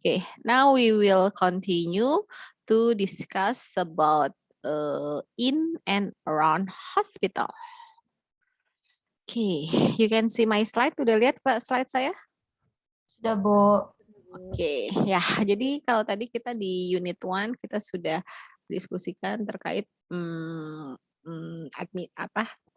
Okay, now we will continue to discuss about in and around hospital. Okay, you can see my slide. Udah lihat slide saya? Sudah, Bu. Oke, ya. Jadi kalau tadi kita di unit 1 kita sudah diskusikan terkait admit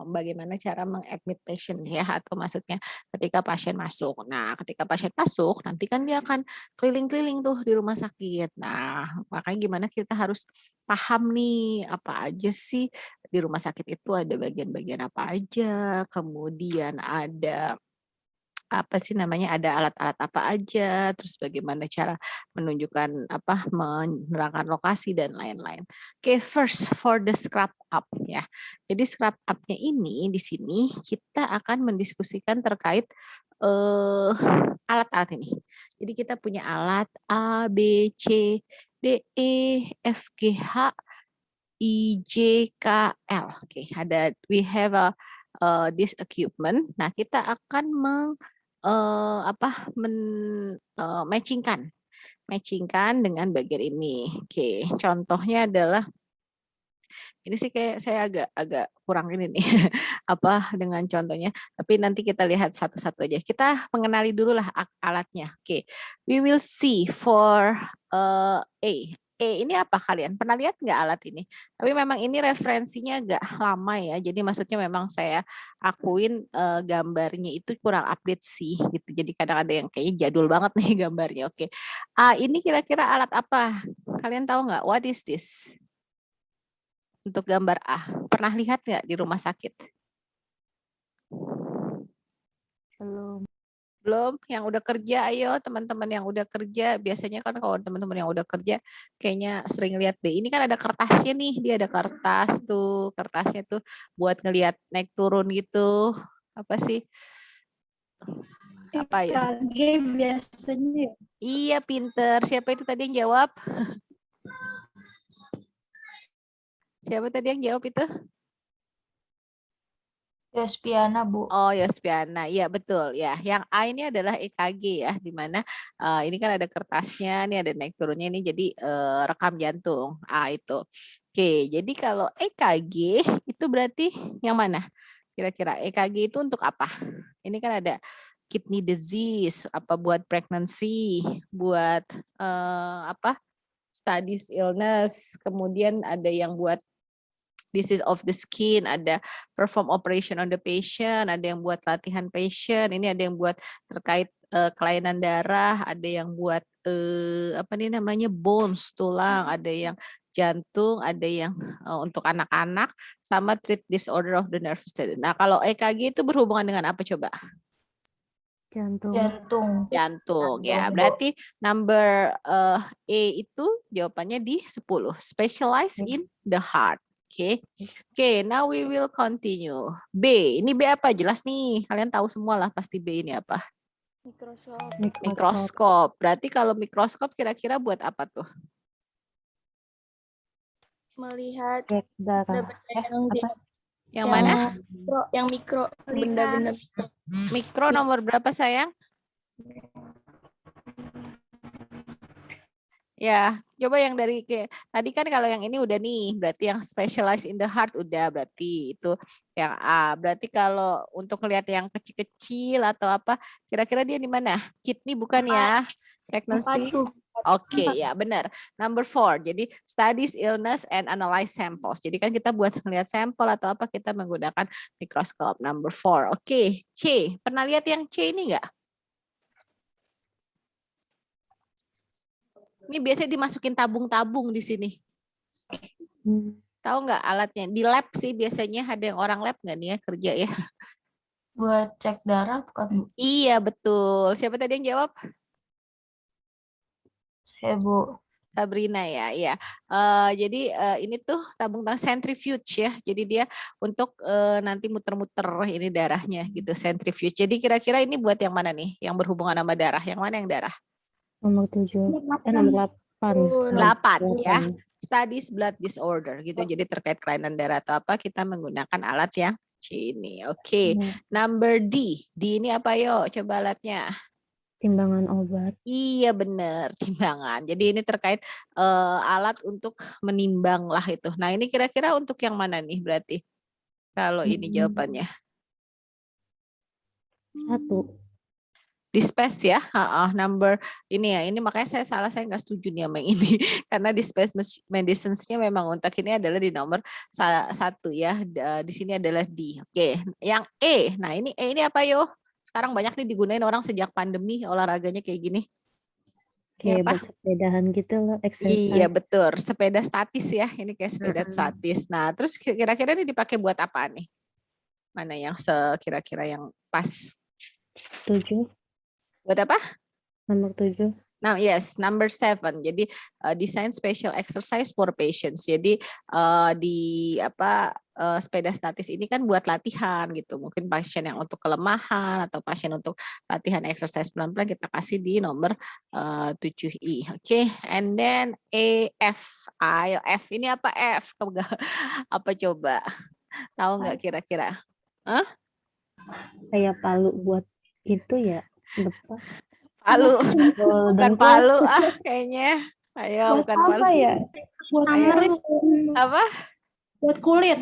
bagaimana cara mengadmit patient ya, atau maksudnya ketika pasien masuk. Nah, ketika pasien masuk nanti kan dia akan keliling-keliling tuh di rumah sakit. Nah, makanya gimana kita harus paham nih apa aja sih di rumah sakit itu, ada bagian-bagian apa aja, kemudian ada apa sih namanya, ada alat-alat apa aja, terus bagaimana cara menunjukkan menerangkan lokasi dan lain-lain. Oke, first for the scrub up ya. Jadi scrub up-nya ini di sini kita akan mendiskusikan terkait alat-alat ini. Jadi kita punya alat A, B, C, D, E, F, G, H, I, J, K, L. Oke, ada we have a this equipment. Nah, kita akan matchingkan dengan bagian ini. Oke, contohnya adalah ini sih kayak saya agak kurang ini nih dengan contohnya, tapi nanti kita lihat satu-satu aja. Kita mengenali dulu lah alatnya. Oke, we will see for A. Ini apa, kalian pernah lihat nggak alat ini? Tapi memang ini referensinya agak lama ya, jadi maksudnya memang saya akuin gambarnya itu kurang update sih gitu. Jadi kadang ada yang kayaknya jadul banget nih gambarnya. Oke, ini kira-kira alat apa? Kalian tahu nggak? What is this? Untuk gambar A, pernah lihat nggak di rumah sakit? Belum. Belum? Yang udah kerja, ayo teman-teman yang udah kerja. Biasanya kan kalau teman-teman yang udah kerja kayaknya sering lihat deh. Ini kan ada kertasnya nih, dia ada kertas tuh. Kertasnya tuh buat ngelihat naik turun gitu. Apa sih? Apa ya? EKG biasanya. Iya, pinter. Siapa itu tadi yang jawab? Siapa tadi yang jawab itu? Yospiana, Bu. Oh, Yospiana, iya betul ya. Yang A ini adalah EKG ya, di mana ini kan ada kertasnya, ini ada naik turunnya, ini jadi rekam jantung A itu. Oke, jadi kalau EKG itu berarti yang mana? Kira-kira EKG itu untuk apa? Ini kan ada kidney disease, apa buat pregnancy, buat studies illness, kemudian ada yang buat disease of the skin, ada perform operation on the patient, ada yang buat latihan patient, ini ada yang buat terkait kelainan darah, ada yang buat bones, tulang, ada yang jantung, ada yang untuk anak-anak, sama treat disorder of the nervous system. Nah, kalau EKG itu berhubungan dengan apa coba? Jantung ya. Berarti number A itu jawabannya di 10. Specialize in the heart. Oke, now we will continue. B, ini B apa? Jelas nih, kalian tahu semua lah pasti B ini apa? Mikroskop. Berarti kalau mikroskop kira-kira buat apa tuh? Melihat Yang mana? Yang mikro, benda-benda. Mikro nomor berapa sayang? Ya, coba yang dari tadi kan kalau yang ini udah nih, berarti yang specialized in the heart udah, berarti itu yang A. Berarti kalau untuk melihat yang kecil-kecil atau apa, kira-kira dia di mana? Kidney bukan ya? Pregnancy. Oke, ya benar. Number 4, jadi studies illness and analyze samples. Jadi kan kita buat melihat sampel atau apa, kita menggunakan mikroskop. Number 4. Oke, C. Pernah lihat yang C ini enggak? Ini biasanya dimasukin tabung-tabung di sini. Tahu nggak alatnya? Di lab sih biasanya, ada yang orang lab nggak nih ya kerja ya? Buat cek darah bukan, Bu? Iya betul. Siapa tadi yang jawab? Saya, Bu. Sabrina ya, iya. Jadi ini tuh tabung centrifuge ya. Jadi dia untuk nanti muter-muter ini darahnya gitu, centrifuge. Jadi kira-kira ini buat yang mana nih? Yang berhubungan sama darah. Yang mana yang darah? Nomor 7, nomor 8. 8 ya. Studies blood disorder gitu. Jadi terkait kelainan darah atau apa, kita menggunakan alat yang C ini. Oke. Number D. D ini apa yuk? Coba alatnya. Timbangan obat. Iya benar, timbangan. Jadi ini terkait alat untuk menimbang lah itu. Nah ini kira-kira untuk yang mana nih berarti? Kalau ini jawabannya. 1. Dispatch ya, number ini ya, ini makanya saya nggak setuju nih sama yang ini karena dispatch medicines-nya memang untuk ini adalah di nomor 1 ya, di sini adalah D. Oke, yang E, nah ini E ini apa yo? Sekarang banyak nih digunain orang sejak pandemi olahraganya kayak gini. Ini Kayak apa? buat sepedahan gitu loh, exercise. Iya betul, sepeda statis ya, ini kayak sepeda statis. Nah terus kira-kira ini dipakai buat apa nih? Mana yang kira-kira yang pas? 7. Buat apa? Nomor 7. Nah, yes, number 7. Jadi design special exercise for patients. Jadi di sepeda statis ini kan buat latihan gitu. Mungkin pasien yang untuk kelemahan atau pasien untuk latihan exercise pelan-pelan kita kasih di nomor 7I. Oke, and then E, F. Ayo F ini apa F? Apa coba? Tahu nggak kira-kira? Hah? Kayak palu buat itu ya, lepas. Palu, Oh, bukan dengkul. palu kayaknya. Ayo, Buat bukan apa palu. ya? Buat Ayo. kulit. Apa? Buat kulit.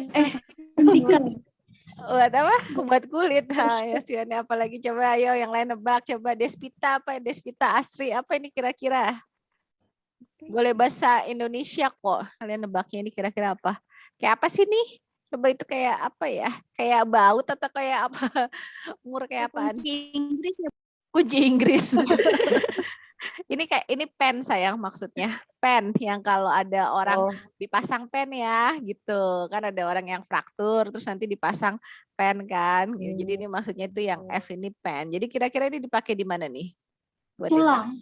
Suntikan. Buat apa? Buat kulit. Ya Siannya apalagi coba ayo yang lain nebak. Coba Despita apa? Despita Asri apa ini kira-kira? Boleh bahasa Indonesia kok. Kalian nebaknya ini kira-kira apa? Kayak apa sih nih? Coba itu kayak apa ya? Kayak baut atau kayak apa? Umur kayak apaan? Kunci Inggris ya. Kunci Inggris. ini pen sayang maksudnya. Pen yang kalau ada orang dipasang pen ya gitu. Kan ada orang yang fraktur terus nanti dipasang pen kan. Jadi ini maksudnya itu yang F ini pen. Jadi kira-kira ini dipakai di mana nih? Buat Tulang.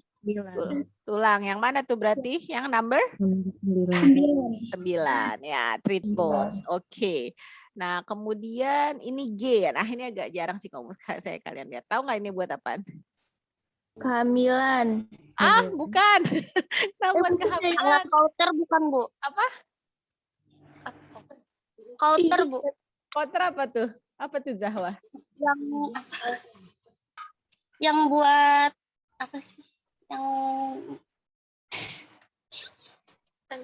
tulang. Yang mana tuh berarti? Yang number? 9 ya, treat bones. Oke. Nah, kemudian ini G. Nah, ini agak jarang sih kalau saya kalian lihat. Tahu nggak ini buat apaan? Kehamilan. Ah, bukan. Nah, buat kehamilan. Kauter bukan, Bu? Apa? Kauter, Bu. Kotor apa tuh? Apa tuh Zahwa? Yang buat apa sih? Yang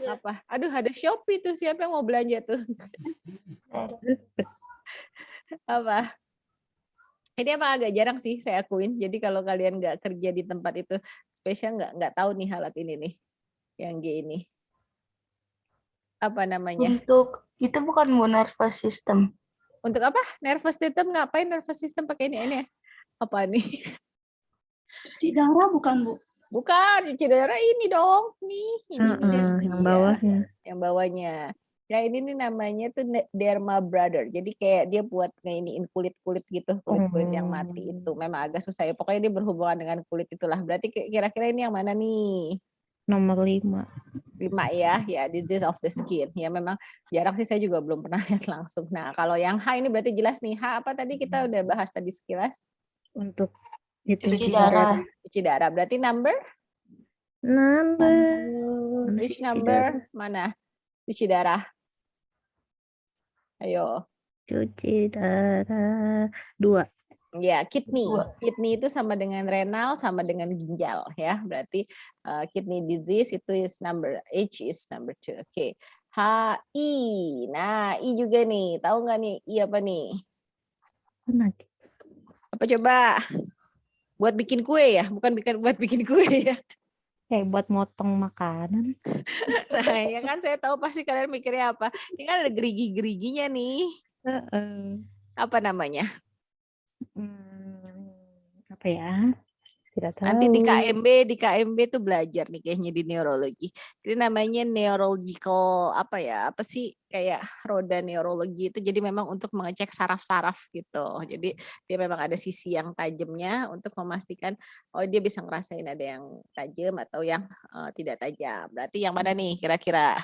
Apa? Aduh, ada Shopee tuh. Siapa yang mau belanja tuh? Apa? Ini emang agak jarang sih saya akuin. Jadi kalau kalian nggak kerja di tempat itu spesial nggak tahu nih alat ini nih, yang G ini. Apa namanya? Untuk itu bukan nervous system. Untuk apa? Nervous system ngapain nervous system pakai ini ya? Apa nih? cuci darah bukan, Bu? Bukan, cuci darah ini dong. Nih, ini yang bawahnya. Yang bawahnya. Ya ini nih namanya tuh derma brother. Jadi kayak dia buat ngeiniin kulit-kulit gitu, kulit-kulit yang mati itu. Memang agak susah ya. Pokoknya dia berhubungan dengan kulit itulah. Berarti kira-kira ini yang mana nih? Nomor 5. 5 ya, ya disease of the skin. Ya memang jarang sih saya juga belum pernah lihat langsung. Nah, kalau yang H ini berarti jelas nih. H apa tadi kita udah bahas tadi sekilas? Untuk itu Cuci darah. Cuci darah. Berarti number? Which number? Mana? Cuci darah. Ayo. Cuci darah 2. Ya, kidney. Kidney itu sama dengan renal, sama dengan ginjal ya. Berarti kidney disease itu is number H is number 2. Oke. HI. Nah, I juga nih. Tahu nggak nih I apa nih? Apa coba? Buat bikin kue ya, bukan buat bikin kue ya. Kayak buat motong makanan. Nah, ya kan saya tahu pasti kalian mikirnya apa. Ini kan ada gerigi-geriginya nih. Apa namanya? Apa ya? Tidak tahu. Nanti di KMB tuh belajar nih kayaknya di neurologi. Jadi namanya neurological apa ya? Apa sih kayak roda neurologi itu jadi memang untuk mengecek saraf-saraf gitu. Jadi dia memang ada sisi yang tajamnya untuk memastikan oh dia bisa ngerasain ada yang tajam atau yang tidak tajam. Berarti yang mana nih kira-kira?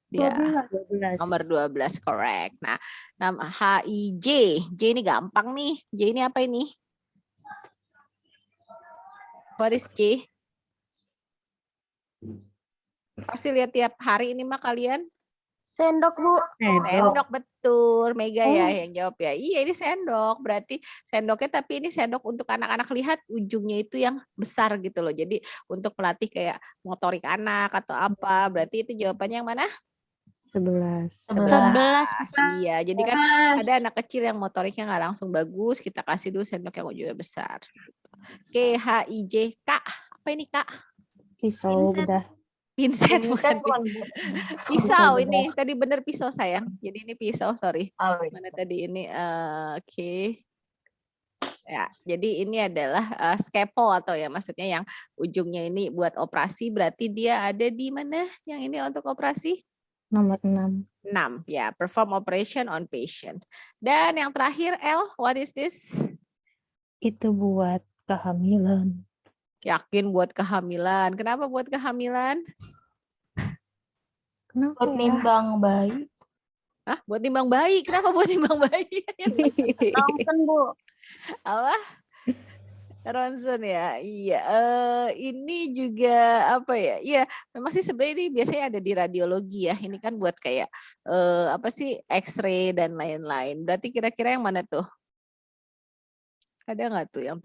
Dia 12. nomor 12 correct. Nah, nama HIJ. J ini gampang nih. J ini apa ini? What is J? Pasti lihat tiap hari ini mah kalian. Sendok, Bu. Sendok, betul. Mega ya Oh. yang jawab ya. Iya, ini sendok. Berarti sendoknya, tapi ini sendok untuk anak-anak, lihat ujungnya itu yang besar gitu loh. Jadi untuk melatih kayak motorik anak atau apa. Berarti itu jawabannya yang mana? 11. 11. Iya, jadi kan ada anak kecil yang motoriknya nggak langsung bagus, kita kasih dulu sendok yang ujungnya besar. Oke, HIJK. Apa ini, Kak? Pisau Pinset. bedah. Pinset, Pinset bukan bukan, pinset. Bu. Pisau bedah. ini. Tadi bener pisau, sayang. Jadi ini pisau, sorry. Oh, iya. Mana tadi ini? Oke. Ya, jadi ini adalah scalpel atau ya maksudnya yang ujungnya ini buat operasi, berarti dia ada di mana? Yang ini untuk operasi? Nomor 6. 6, ya, perform operation on patient. Dan yang terakhir, L, what is this? Itu buat kehamilan. Yakin buat kehamilan. Kenapa buat kehamilan? Kenapa Buat ya? nimbang bayi. Hah? Buat timbang bayi. Kenapa buat timbang bayi? Ronsen, Bu. Apa? Ronson ya, iya. Ini juga apa ya? Iya, memang sih sebenarnya ini biasanya ada di radiologi ya. Ini kan buat kayak apa sih, X-ray dan lain-lain. Berarti kira-kira yang mana tuh? Ada nggak tuh yang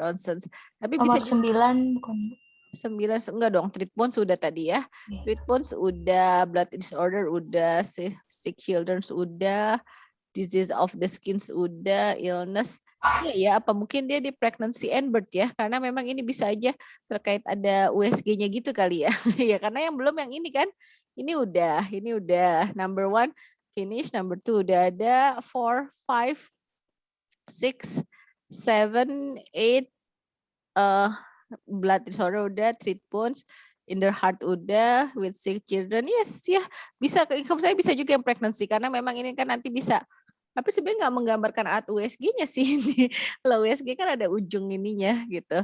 Ronson? Tapi bisa Nomor 9 bukan, Bu. 9, enggak dong. Treatment sudah tadi ya. Iya. Treatment udah, blood disorder udah, sick children udah, disease of the skin udah, illness. Ya, apa mungkin dia di pregnancy and birth ya? Karena memang ini bisa aja terkait ada USG-nya gitu kali ya. Ya karena yang belum yang ini kan. Ini udah number 1 finish, number 2 udah ada, 4, 5, 6, 7, 8 blood disorder udah, treatments in the heart udah, with sick children, yes ya, bisa. Kalau saya bisa juga yang pregnancy karena memang ini kan nanti bisa. Tapi sebenarnya nggak menggambarkan alat USG-nya sih. Kalau USG kan ada ujung ininya gitu.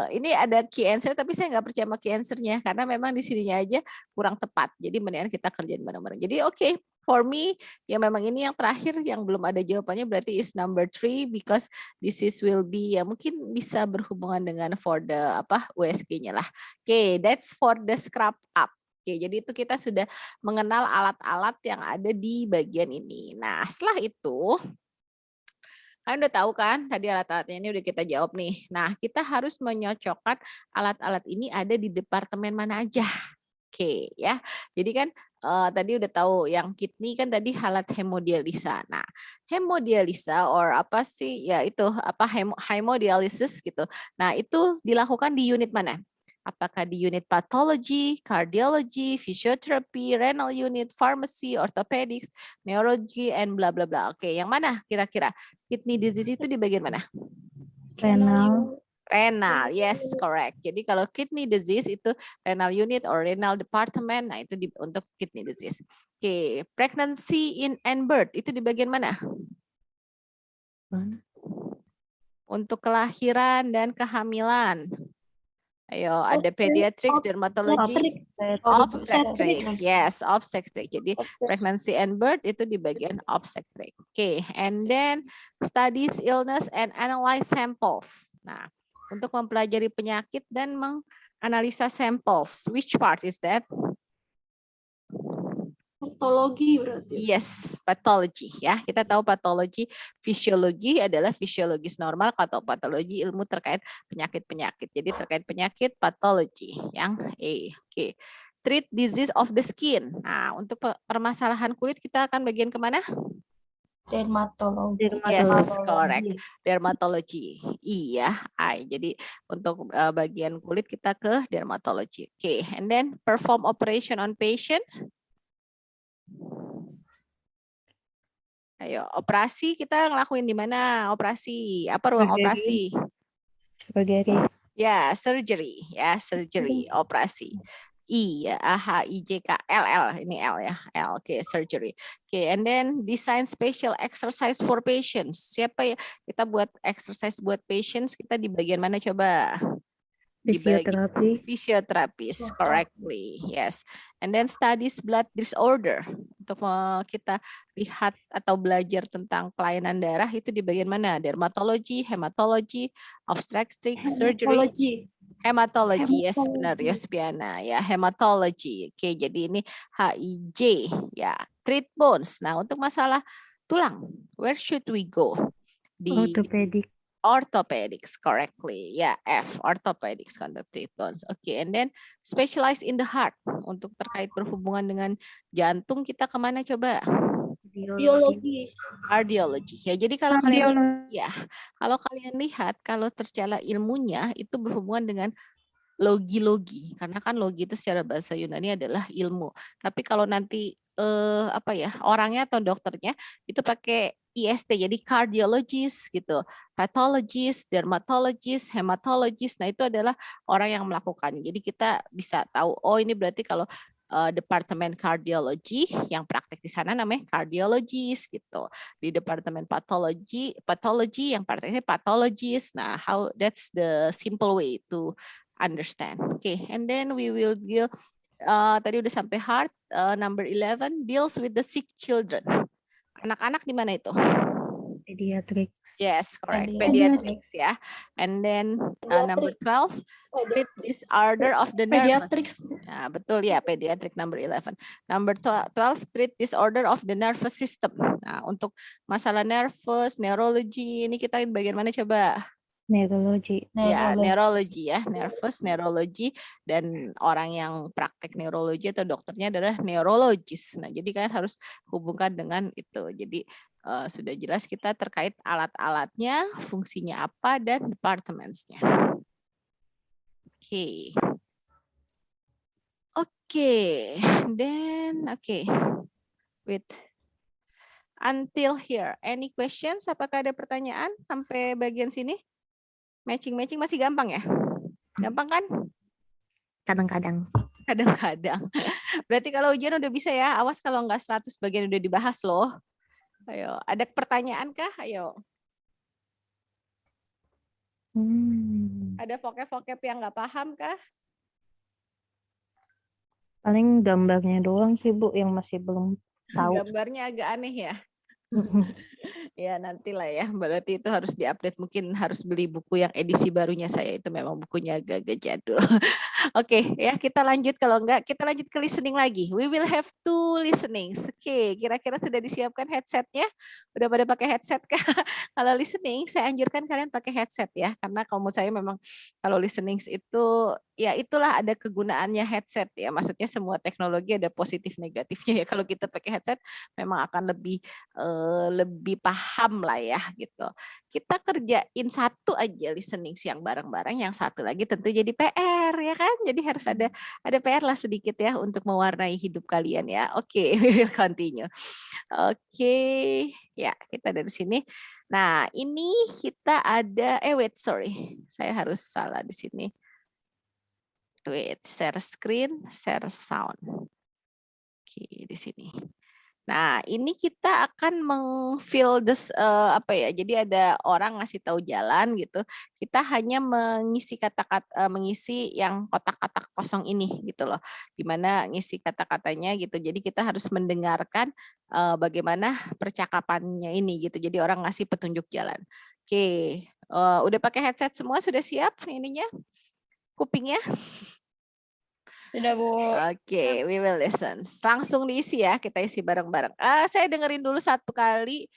Ini ada key answer, tapi saya nggak percaya sama key answer-nya karena memang di sininya aja kurang tepat. Jadi mendingan kita kerjain bareng-bareng. Jadi oke, for me ya memang ini yang terakhir yang belum ada jawabannya, berarti is number 3 because disease will be, ya mungkin bisa berhubungan dengan for the apa USG-nya lah. Oke, that's for the scrub up. Oke, jadi itu kita sudah mengenal alat-alat yang ada di bagian ini. Nah, setelah itu, kalian udah tahu kan tadi alat-alatnya ini udah kita jawab nih. Nah, kita harus menyocokkan alat-alat ini ada di departemen mana aja. Oke, ya. Jadi kan tadi udah tahu yang kidney kan tadi alat hemodialisa. Nah, hemodialisa or apa sih? Ya itu apa hemodialisis gitu. Nah, itu dilakukan di unit mana? Apakah di unit pathology, cardiology, physiotherapy, renal unit, pharmacy, orthopedics, neurology, and bla bla bla. Oke, yang mana kira-kira? Kidney disease itu di bagian mana? Renal. Renal, yes, correct. Jadi kalau kidney disease itu renal unit or renal department, nah itu untuk kidney disease. Oke, pregnancy and birth itu di bagian mana? Mana? Untuk kelahiran dan kehamilan. Ayo, ada pediatrics, dermatology, obstetric. Yes, obstetric. Jadi pregnancy and birth itu di bagian obstetric. Oke, and then studies illness and analyze samples. Nah, untuk mempelajari penyakit dan menganalisa samples. Which part is that? Patologi berarti. Yes, pathology ya. Kita tahu patologi, fisiologi adalah fisiologis normal, atau patologi ilmu terkait penyakit-penyakit. Jadi terkait penyakit patologi yang Oke. Treat disease of the skin. Nah, untuk permasalahan kulit kita akan bagian kemana? Dermatologi. Yes, correct. Dermatology. Iya, jadi untuk bagian kulit kita ke dermatology. Oke, and then perform operation on patient. Ayo, operasi kita ngelakuin di mana? Operasi. Apa ruang operasi? Surgery. Ya, surgery. Ya, surgery. Operasi. I, ya, HIJK, ini L ya. L, oke, surgery. Oke, and then design special exercise for patients. Siapa ya? Kita buat exercise buat patients, kita di bagian mana coba? Fisioterapi. Fisioterapis, correctly, yes. And then studies blood disorder. Untuk kita lihat atau belajar tentang kelainan darah itu di bagian mana? Dermatology, hematology, obstetric, surgery. Hematology, yes benar Hematology. Yospiana ya, hematology. Oke, jadi ini HIJ ya, treat bones. Nah, untuk masalah tulang, where should we go? Di Orthopedic. orthopedics, correctly. Ya, F, orthopedics untuk treat bones. Oke, and then specialize in the heart. Untuk terkait berhubungan dengan jantung, kita kemana coba? Biologi. Cardiology. Ya, jadi kalau kalian Kardiologi. ya, kalau kalian lihat kalau secara ilmunya itu berhubungan dengan logi-logi, karena kan logi itu secara bahasa Yunani adalah ilmu. Tapi kalau nanti apa ya, orangnya atau dokternya itu pakai IST, jadi cardiologist gitu, pathologist, dermatologist, hematologist. Nah, itu adalah orang yang melakukannya. Jadi kita bisa tahu, oh ini berarti kalau departemen cardiology yang praktek di sana namanya cardiologist gitu. Di departemen pathology yang prakteknya pathologist. Nah, how that's the simple way to understand. Okay, and then we will deal. Tadi udah sampai heart. Number 11 deals with the sick children. Anak-anak di mana itu? Pediatrics. Yes, correct. Pediatrics. Pediatrics ya. And then number 12 treat disorder of the nervous. Pediatrics. Nah, betul ya, pediatric number 11. Number 12 treat disorder of the nervous system. Nah, untuk masalah nervous, neurology ini kita bagian mana coba? Neurology. Ya, Neurologi. neurology ya, nervous, neurology, dan orang yang praktek neurologi atau dokternya adalah neurologis. Nah, jadi kalian harus hubungkan dengan itu. Jadi sudah jelas kita terkait alat-alatnya, fungsinya apa, dan departments-nya. Oke. Oke, then wait. Until here, any questions? Apakah ada pertanyaan sampai bagian sini? Matching-matching masih gampang ya? Gampang kan? Kadang-kadang. Kadang-kadang. Berarti kalau ujian udah bisa ya. Awas kalau nggak 100 bagian udah dibahas loh. Ayo, ada pertanyaan kah? Ayo. Ada vocab-vocab yang nggak paham kah? Paling gambarnya doang sih Bu yang masih belum tahu. Gambarnya agak aneh ya. Ya nantilah ya, berarti itu harus diupdate, mungkin harus beli buku yang edisi barunya saya, itu memang bukunya agak-agak jadul. Oke, ya kita lanjut, kalau enggak kita lanjut ke listening lagi. We will have 2 listenings. Oke, kira-kira sudah disiapkan headsetnya? Udah pada pakai headset kah? Kalau listening saya anjurkan kalian pakai headset ya, karena kalau menurut saya memang kalau listening itu ya itulah ada kegunaannya headset ya. Maksudnya semua teknologi ada positif negatifnya ya. Kalau kita pakai headset memang akan lebih paham lah ya gitu. Kita kerjain satu aja listening siang bareng-bareng, yang satu lagi tentu jadi PR ya kan. Jadi harus ada PR lah sedikit ya untuk mewarnai hidup kalian ya. Oke, we will continue. Oke, ya kita dari sini. Nah, ini kita ada wait, sorry. Saya harus salah di sini. Wait, share screen, share sound. Oke, di sini. Nah, ini kita akan meng-fill this apa ya? Jadi ada orang ngasih tahu jalan gitu. Kita hanya mengisi kata-kata mengisi yang kotak-kotak kosong ini gitu loh. Gimana ngisi kata-katanya gitu. Jadi kita harus mendengarkan bagaimana percakapannya ini gitu. Jadi orang ngasih petunjuk jalan. Oke, udah pakai headset semua, sudah siap ininya? Kupingnya? Sudah Bu. Oke, we will listen. Langsung diisi ya, kita isi bareng-bareng. Saya dengerin dulu satu kali,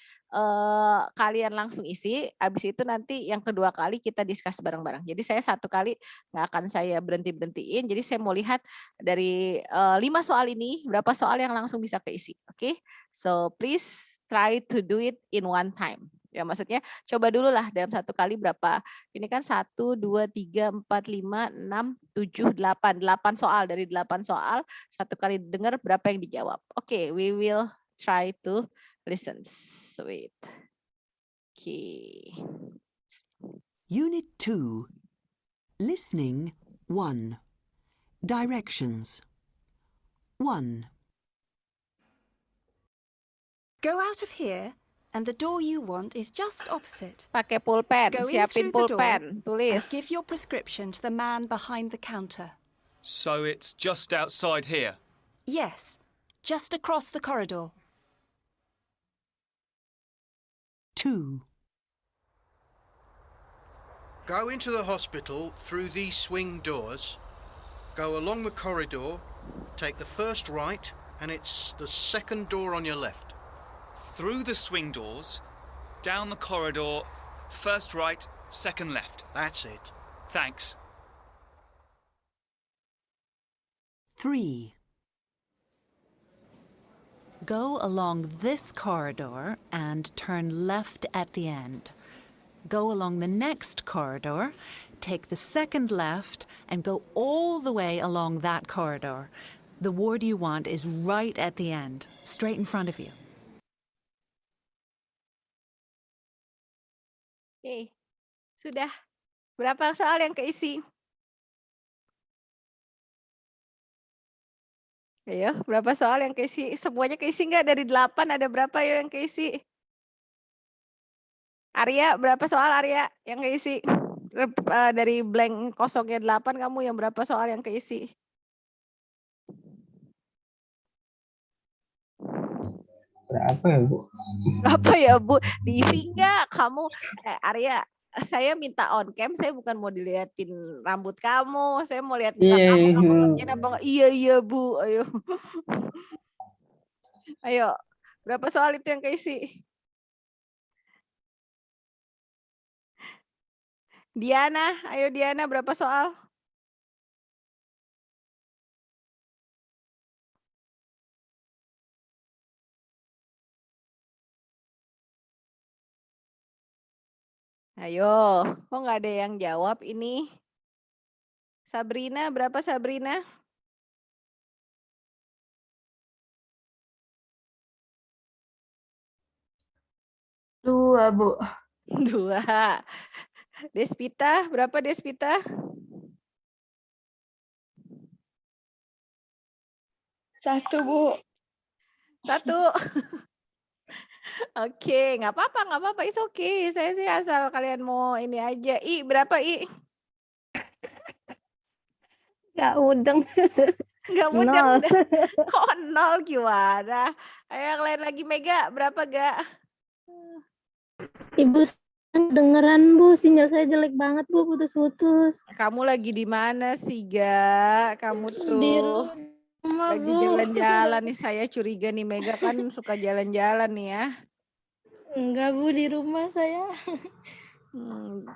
kalian langsung isi. Habis itu nanti yang kedua kali kita discuss bareng-bareng. Jadi saya satu kali nggak akan saya berhentiin. Jadi saya mau lihat dari 5 soal ini, berapa soal yang langsung bisa keisi. Oke, so please try to do it in one time. Ya maksudnya coba dulu lah dalam satu kali berapa. Ini kan 1, 2, 3, 4, 5, 6, 7, 8. 8 soal. Dari 8 soal, satu kali dengar berapa yang dijawab. Oke, we will try to listen. Wait. Oke. Unit 2. Listening 1. Directions. 1. Go out of here, and the door you want is just opposite. Pakai pulpen, Go in siapin through the door pulpen, and tulis. give your prescription to the man behind the counter. So it's just outside here? Yes, just across the corridor. 2. Go into the hospital through these swing doors, go along the corridor, take the first right, and it's the second door on your left. Through the swing doors, down the corridor, first right, second left. That's it. Thanks. 3. Go along this corridor and turn left at the end. Go along the next corridor, take the second left, and go all the way along that corridor. The ward you want is right at the end, straight in front of you. Oke, sudah. Berapa soal yang keisi? Ayo, berapa soal yang keisi? Semuanya keisi nggak? Dari 8 ada berapa ya yang keisi? Arya, berapa soal Arya yang keisi? Dari blank kosongnya 8, kamu yang berapa soal yang keisi? Berapa ya, Bu? Berapa ya, Bu? Diisi nggak? Kamu, Arya, saya minta on cam, saya bukan mau diliatin rambut kamu, saya mau lihat muka kamu ngerjain apa enggak? Iya, Bu, ayo. Ayo, berapa soal itu yang keisi? Diana, ayo Diana, berapa soal? Ayo, kok nggak ada yang jawab ini? Sabrina, berapa Sabrina? Dua, Bu. 2. Despita, berapa Despita? 1, Bu. 1. Oke, nggak apa-apa, it's okay. Saya sih asal kalian mau ini aja. Berapa I? Nggak mudeng. Nggak mudeng. Kok 0 gimana? Ayo yang lain lagi. Mega, berapa gak? Ibu dengeran, Bu, sinyal saya jelek banget, Bu, putus-putus. Kamu lagi di mana sih, Ga? Kamu tuh Di rumah, lagi Bu. jalan-jalan nih. Saya curiga nih, Mega kan suka jalan-jalan nih ya. Enggak, Bu, di rumah saya.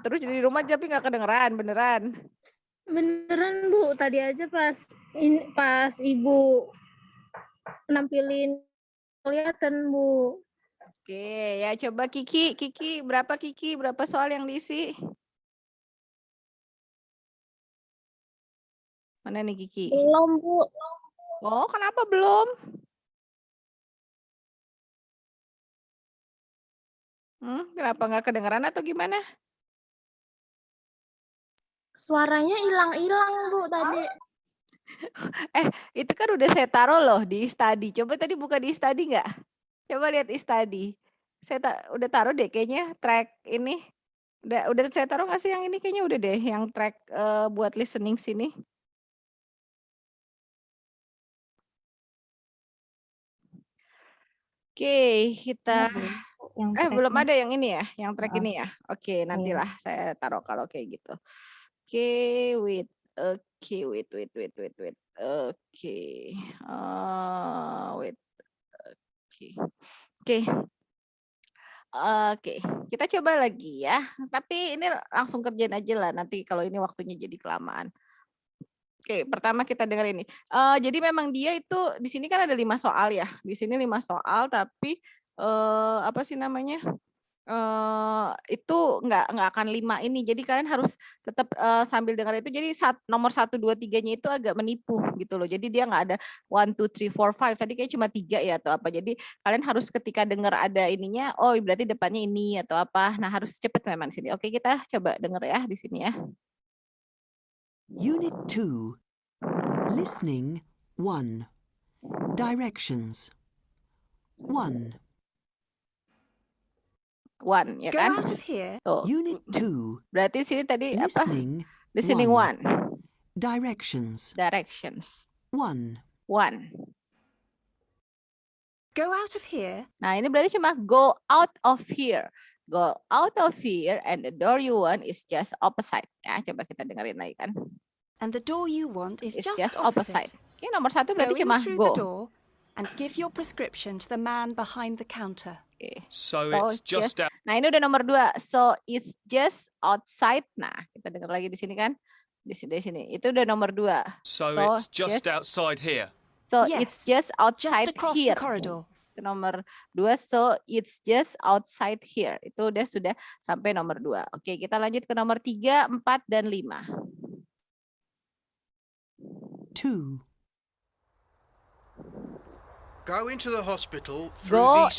Terus di rumah tapi nggak kedengeran, beneran? Beneran, Bu, tadi aja pas Ibu nampilin kelihatan, Bu. Oke, ya coba Kiki, berapa Kiki? Berapa soal yang diisi? Mana nih Kiki? Belum, Bu. Oh, kenapa belum? Kenapa nggak kedengeran atau gimana? Suaranya hilang-hilang, Bu, tadi. Itu kan udah saya taruh loh di study. Coba tadi buka di study nggak? Coba lihat di study. Saya udah taruh deh kayaknya track ini. Udah saya taruh nggak sih yang ini? Kayaknya udah deh yang track buat listening sini. Oke, kita belum ada yang ini ya, yang track ini ya. Oke, nantilah saya taruh kalau kayak gitu. Oke, wait. Oke, wait. Oke. Wait. Oke. Oke, kita coba lagi ya. Tapi ini langsung kerjain aja lah. Nanti kalau ini waktunya jadi kelamaan. Oke, pertama kita dengar ini. Jadi memang dia itu di sini kan ada 5 soal ya. Di sini 5 soal, tapi apa sih namanya? Itu nggak akan 5 ini. Jadi kalian harus tetap sambil dengar itu. Jadi nomor 1, 2, 3-nya itu agak menipu gitu loh. Jadi dia nggak ada 1, 2, 3, 4, 5. Tadi kayak cuma 3 ya atau apa. Jadi kalian harus ketika dengar ada ininya, oh berarti depannya ini atau apa. Nah harus cepet memang di sini. Oke, kita coba dengar ya di sini ya. Unit 2. Listening 1. Directions 1. 1 ya Go kan? out of here. Tuh. Unit 2. Berarti sini tadi apa? Listening Listening 1. Directions 1. 1. Go out of here. Nah, ini berarti cuma go out of here. go out of here and the door you want is just opposite. Ya, coba kita dengerin lagi kan. And the door you want is It's just opposite. opposite. Oke, nomor 1 Go berarti in cuma through the go. door and give your prescription to the man behind the counter. Oke. So So it's just out. Nah, ini udah nomor 2. So it's just outside. Nah, kita dengar lagi di sini kan. Di sini. Itu udah nomor 2. So it's just outside here. So Yes, it's just outside Just across here. the corridor. Itu nomor 2. So it's just outside here. Itu sudah sampai nomor 2. Oke, kita lanjut ke nomor 3, 4, dan 5. 2, Go into the hospital through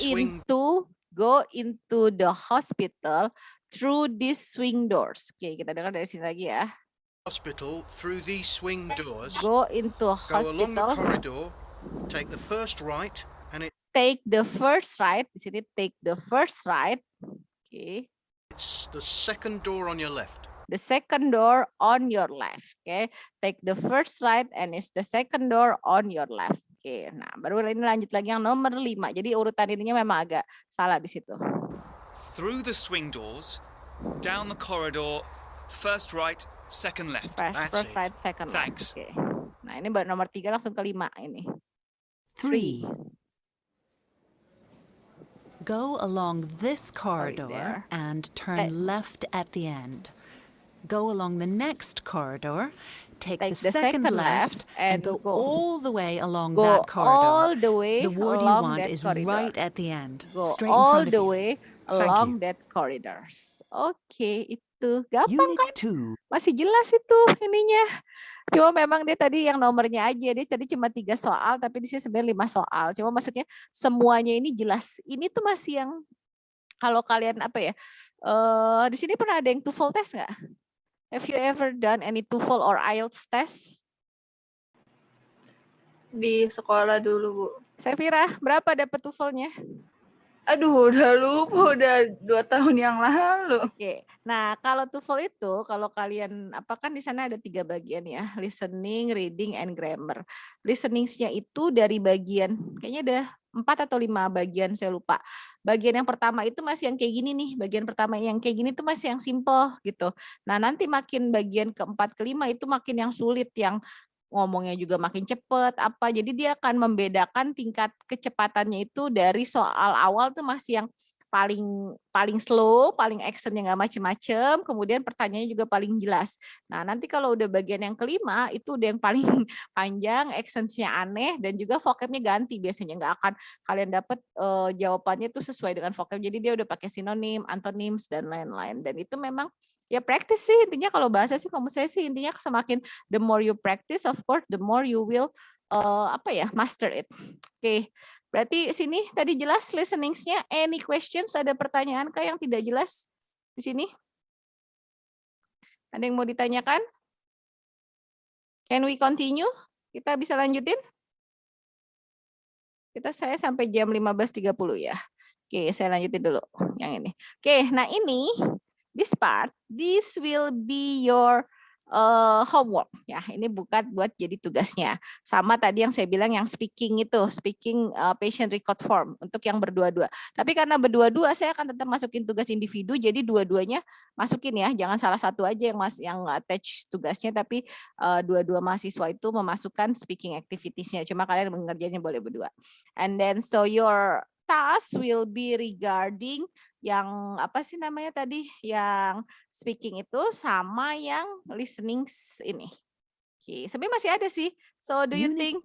Go into the hospital through these swing doors. Oke, kita dengar dari sini lagi ya. these swing doors. Go into Go along the hospital. corridor. Take the first right, and Take the first right. Di sini take the first right. Oke. it's the second door on your left. The second door on your left. Okay, take the first right and it's the second door on your left. Oke, nah baru ini lanjut lagi yang nomor 5. Jadi urutan ininya memang agak salah di situ. Through the swing doors, down the corridor, first right, second left. First right, second left. Thanks. Oke. Nah ini baru nomor 3 langsung ke 5 ini. 3, Go along this there. corridor and turn left at the end. Go along the next corridor, take the second left, and go all the way along Go that corridor. all the way The ward you along want that is corridor. right at the end, Go straight in all front of the you. way Thank along you. that corridors. Oke, itu gampang Unit kan? 2, Masih jelas itu ininya. Cuma memang dia tadi yang nomornya aja. Dia tadi cuma 3 soal, tapi di sini sebenarnya 5 soal. Cuma maksudnya semuanya ini jelas. Ini tuh masih yang kalau kalian apa ya? Di sini pernah ada yang TOEFL test nggak? Have you ever done any TOEFL or IELTS test? Di sekolah dulu, Bu. Safira, berapa dapat TOEFL-nya? Aduh, udah lupa, udah 2 tahun yang lalu. Oke. Nah, kalau TOEFL itu, kalau kalian apa kan di sana ada 3 bagian ya, listening, reading, and grammar. Listening-nya itu dari bagian, kayaknya ada 4 atau 5 bagian, saya lupa. Bagian yang pertama itu masih yang kayak gini nih, bagian pertama yang kayak gini tuh masih yang simple gitu. Nah, nanti makin bagian keempat, kelima itu makin yang sulit, yang ngomongnya juga makin cepet apa. Jadi dia akan membedakan tingkat kecepatannya itu dari soal awal tuh masih yang paling slow, paling actionnya nggak macem-macem, kemudian pertanyaannya juga paling jelas. Nah nanti kalau udah bagian yang kelima itu udah yang paling panjang, actionnya aneh, dan juga vocabnya ganti biasanya nggak akan kalian dapat jawabannya tuh sesuai dengan vocab. Jadi dia udah pakai sinonim, antonims dan lain-lain. Dan itu memang ya practice sih intinya. Kalau bahasa sih kamu saya sih intinya semakin the more you practice, of course the more you will master it. Oke. Berarti sini tadi jelas listening-nya. Any questions? Ada pertanyaan kah yang tidak jelas di sini? Ada yang mau ditanyakan? Can we continue? Kita bisa lanjutin? Saya sampai jam 15.30 ya. Oke, saya lanjutin dulu yang ini. Oke, nah ini this part, this will be your homework ya. Ini bukan buat jadi tugasnya. Sama tadi yang saya bilang yang speaking itu, patient record form untuk yang berdua-dua. Tapi karena berdua-dua saya akan tetap masukin tugas individu, jadi dua-duanya masukin ya. Jangan salah satu aja yang attach tugasnya, tapi dua-dua mahasiswa itu memasukkan speaking activities-nya. Cuma kalian mengerjainnya boleh berdua. And then so your task will be regarding yang apa sih namanya tadi, yang speaking itu sama yang listening ini. Oke, sebenarnya masih ada sih. So do you think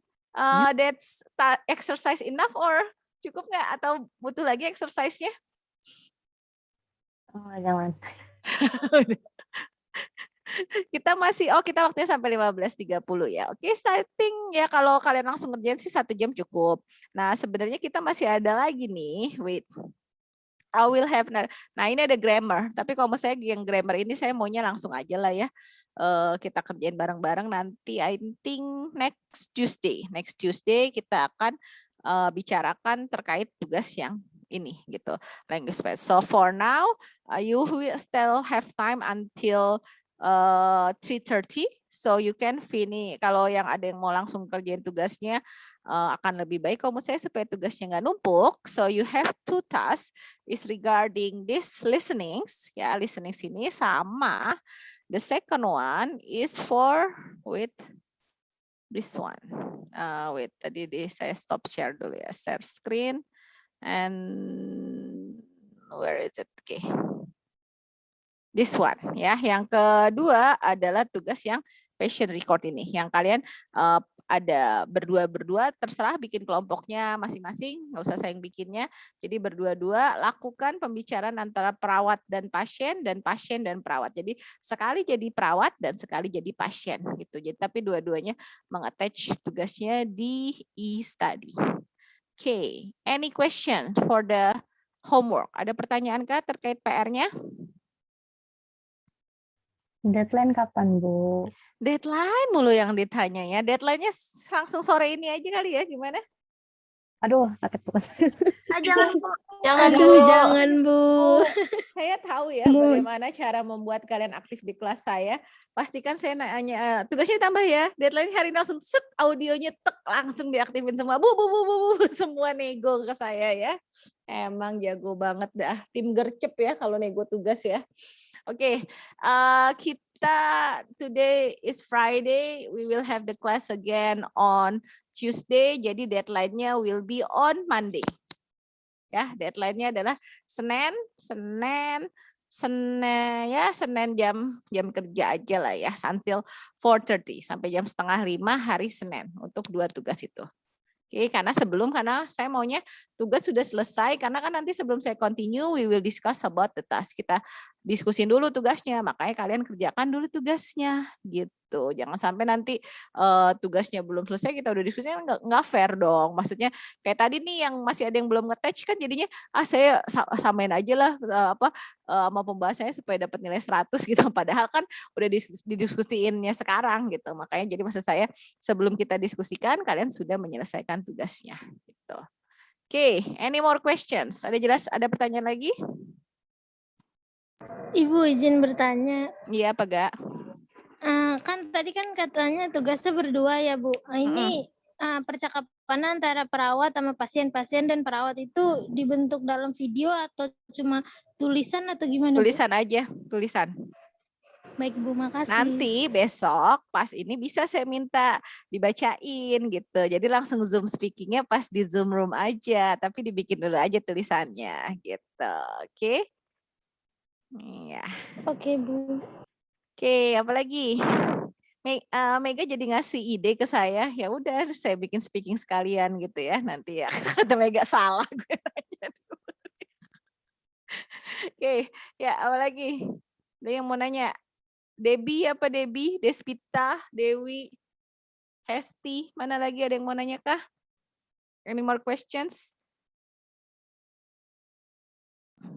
that's exercise enough or cukup nggak, atau butuh lagi exercise-nya? Oh, jangan. Kita waktunya sampai 15.30 ya. Oke, starting ya, kalau kalian langsung ngerjain sih 1 jam cukup. Nah, sebenarnya kita masih ada lagi nih. Wait. I will have. Nah, ini ada grammar. Tapi kalau saya yang grammar ini saya maunya langsung aja lah ya. Kita kerjain bareng-bareng nanti. I think next Tuesday. Next Tuesday kita akan bicarakan terkait tugas yang ini gitu. Language Path. So for now, you will still have time until 3:30. So you can finish. Kalau yang ada yang mau langsung kerjain tugasnya, akan lebih baik kalau menurut saya supaya tugasnya nggak numpuk. So you have 2 tasks is regarding this listenings, ya listening sini, sama the second one is for with this one. Wait, tadi saya stop share dulu ya, share screen and where is it? Okay. This one ya. Yang kedua adalah tugas yang patient record ini. Yang kalian ada berdua-berdua, terserah bikin kelompoknya masing-masing, nggak usah saya yang bikinnya. Jadi berdua-dua lakukan pembicaraan antara perawat dan pasien dan perawat. Jadi sekali jadi perawat dan sekali jadi pasien gitu. Jadi tapi dua-duanya mengattach tugasnya di e-study. Okay, any question for the homework? Ada pertanyaan kah terkait PR-nya? Deadline kapan, Bu? Deadline mulu yang ditanya ya. Deadline-nya langsung sore ini aja kali ya, gimana? Aduh, sakit perut. Jangan Bu. Aduh, jangan, Bu. Saya tahu ya bagaimana cara membuat kalian aktif di kelas saya. Pastikan saya nanya, tugasnya ditambah ya. Deadline hari ini langsung set, audionya tek, langsung diaktifin semua. Bu, semua nego ke saya ya. Emang jago banget dah. Tim gercep ya kalau nego tugas ya. Oke, kita today is Friday. We will have the class again on Tuesday. Jadi deadline-nya will be on Monday. Ya, deadline-nya adalah Senin jam kerja aja lah ya, until 4:30 sampai jam 4:30 hari Senin untuk 2 tugas itu. Oke, karena saya maunya tugas sudah selesai, karena kan nanti sebelum saya continue, we will discuss about the task. Kita diskusin dulu tugasnya, makanya kalian kerjakan dulu tugasnya gitu. Jangan sampai nanti tugasnya belum selesai kita udah diskusinya, nggak fair dong. Maksudnya kayak tadi nih yang masih ada yang belum nge-touch kan jadinya saya samain aja lah sama pembahasannya supaya dapat nilai 100 gitu. Padahal kan udah didiskusiinnya sekarang gitu. Makanya jadi maksud saya sebelum kita diskusikan kalian sudah menyelesaikan tugasnya gitu. Oke, any more questions? Ada pertanyaan lagi? Ibu izin bertanya. Iya, Pak Ga? Kan tadi kan katanya tugasnya berdua ya, Bu. Ini percakapan antara perawat sama pasien dan perawat itu dibentuk dalam video atau cuma tulisan atau gimana, Bu? Tulisan aja, tulisan. Baik, Bu, makasih. Nanti besok pas ini bisa saya minta dibacain gitu. Jadi langsung Zoom speakingnya pas di Zoom room aja, tapi dibikin dulu aja tulisannya gitu. Oke? Iya. Oke, Bu. Oke, apalagi? Mega jadi ngasih ide ke saya, ya udah saya bikin speaking sekalian gitu ya nanti ya. Kata Mega salah gue nanya dulu. Oke, ya apalagi? Ada yang mau nanya? Debbie apa Debbie? Despita, Dewi, Hesti, mana lagi ada yang mau nanya kah? Any more questions?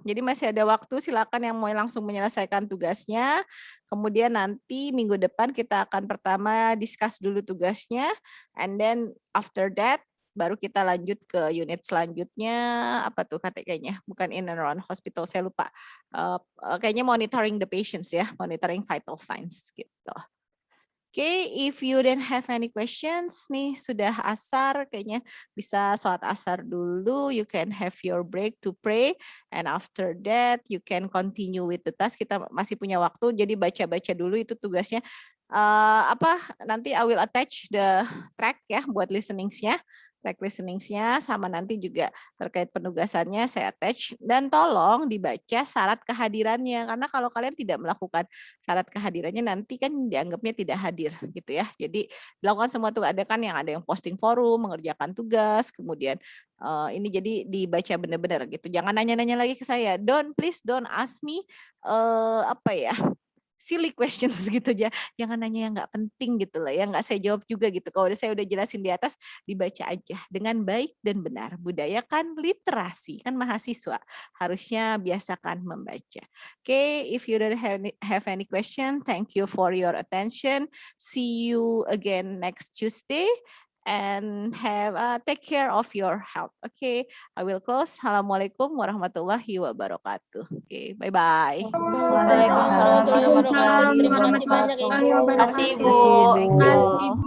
Jadi masih ada waktu, silakan yang mau langsung menyelesaikan tugasnya. Kemudian nanti minggu depan kita akan pertama discuss dulu tugasnya, and then after that baru kita lanjut ke unit selanjutnya. Apa tuh kayaknya? Bukan in and around hospital, saya lupa. Kayaknya monitoring the patients ya, monitoring vital signs gitu. Oke, if you don't have any questions, nih sudah asar, kayaknya bisa sholat asar dulu. You can have your break to pray, and after that you can continue with the task. Kita masih punya waktu, jadi baca-baca dulu itu tugasnya. Nanti I will attach the track ya buat listeningsnya. Track listeningsnya sama nanti juga terkait penugasannya saya attach, dan tolong dibaca syarat kehadirannya, karena kalau kalian tidak melakukan syarat kehadirannya nanti kan dianggapnya tidak hadir gitu ya. Jadi dilakukan semua tuh, ada yang posting forum, mengerjakan tugas, kemudian ini jadi dibaca benar-benar gitu. Jangan nanya-nanya lagi ke saya. Please don't ask me silly questions gitu aja, jangan nanya yang nggak penting gitu lah ya, nggak saya jawab juga gitu. Kalau saya udah jelasin di atas, dibaca aja dengan baik dan benar. Budayakan literasi, kan mahasiswa harusnya biasakan membaca. Okay, if you don't have any question, thank you for your attention. See you again next Tuesday. And take care of your health. Okay, I will close. Assalamualaikum warahmatullahi wabarakatuh. Okay, bye-bye. Waalaikumsalam warahmatullahi wabarakatuh. Terima kasih banyak, Ibu. Terima kasih, Bu. Terima kasih, Bu.